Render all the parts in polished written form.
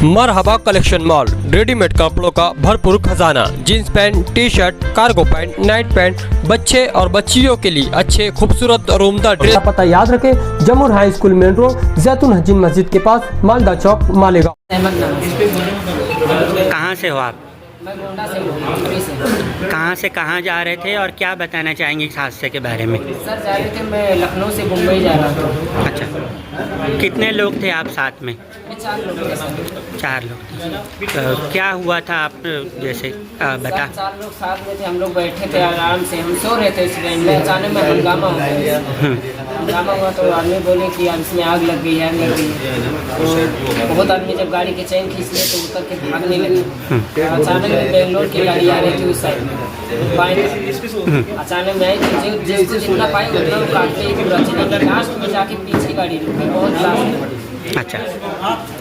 मरहबा collection mall, readymade कपड़ों का भरपूर खजाना, jeans pant, T shirt, cargo pant, night pant, बच्चे और बच्चियों के लिए अच्छे खूबसूरत और उम्दा ड्रेस। पता याद रखे, जमुर हाई स्कूल मेन रोड, जैतून हजीन मस्जिद के पास, मालदा चौक, मालेगांव। कहाँ से हो आप? मैं गोंडा से हूँ। कहाँ से कहाँ जा रहे थे और क्या बताना चाहेंगे इस हादसे के बारे में? सर जा रहे थे, मैं लखनऊ से मुंबई जा रहा था। अच्छा, कितने लोग थे आप साथ में? ये 4 लोग थे सर। 4 लोग थे। तो क्या हुआ था आप जैसे बता? 4 लोग साथ में थे, हम लोग बैठे थे आराम से, हम सो रहे थे इस टाइम में, अचानक में हंगामा हो गया। हंगामा हुआ तो आदमी बोले कि अब इसमें आग लग गई है, आग लग गई है। तो बहुत आदमी जब गाड़ी के चैन खींच लिए तो उतर के भागने लगे। तो अचानक में बेंगलोर की गाड़ी आ रही थी उस साइड में, बाएं अचानक में आई तो जिसको जितना पाए उतना वो काटते ही पूरा चला। लास्ट में जाके पीछे गाड़ी रुकी, बहुत लास्ट। अच्छा,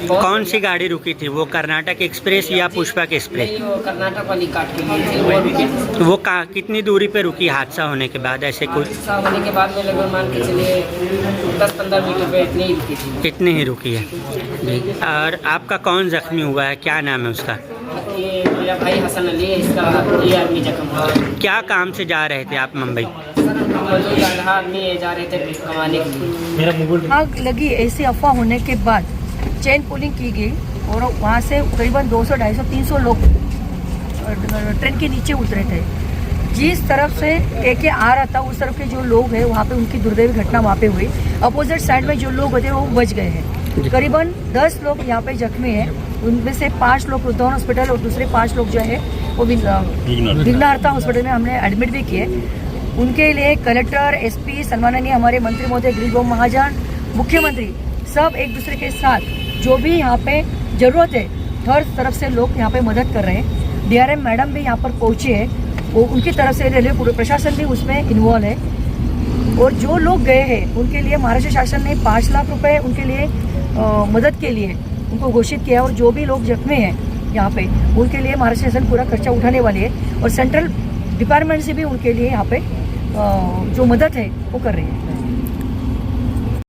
कौन सी गाड़ी रुकी थी? वो कर्नाटक एक्सप्रेस या पुष्पक एक्सप्रेस? नहीं, वो कर्नाटक वाली काट के गई थी, वो रुकी थी। तो वो कितनी दूरी पे रुकी हादसा होने के बाद? ऐसे कुछ हादसा होने के बाद में लगभग मान के चलिए 10-15 मीटर पे इतनी ही रुकी थी। इतनी ही रुकी है जी। और आपका कौन जख्मी हुआ है, क्या नाम है उसका? ये मेरा भाई हसन अली है, इसका ये आदमी जख्म हुआ। क्या काम से जा रहे थे आप मुंबई? आदमी जा रहे थे कमाने के लिए। आग लगी ऐसी अफवाह होने के बाद चेन पुलिंग की गई और वहाँ से करीबन 200, 250, 300 लोग ट्रेन के नीचे उतरे थे। जिस तरफ से एक आ रहा था उस तरफ के जो लोग हैं वहाँ पे उनकी दुर्दैवी घटना वहाँ पे हुई। अपोजिट साइड में जो लोग थे वो बच गए हैं। करीबन 10 लोग यहाँ पे जख्मी हैं, उनमें से 5 लोग रुद्रवन हॉस्पिटल और दूसरे 5 लोग जो है वो विघ्नहर्ता हॉस्पिटल में हमने एडमिट भी किए। उनके लिए कलेक्टर, एसपी, सम्माननीय हमारे मंत्री महोदय गिरीश बाबू महाजन, मुख्यमंत्री सब एक दूसरे के साथ जो भी यहाँ पे जरूरत है हर तरफ से लोग यहाँ पे मदद कर रहे हैं। डीआरएम मैडम भी यहाँ पर पहुँचे हैं, वो उनकी तरफ से रेलवे पूरे प्रशासन भी उसमें इन्वॉल्व है। और जो लोग गए हैं उनके लिए महाराष्ट्र शासन ने 5 लाख रुपए उनके लिए मदद के लिए उनको घोषित किया। और जो भी लोग जख्मी हैं यहाँ पे उनके लिए महाराष्ट्र शासन पूरा खर्चा उठाने वाली है और सेंट्रल डिपार्टमेंट से भी उनके लिए यहाँ पे जो मदद है वो कर रही है।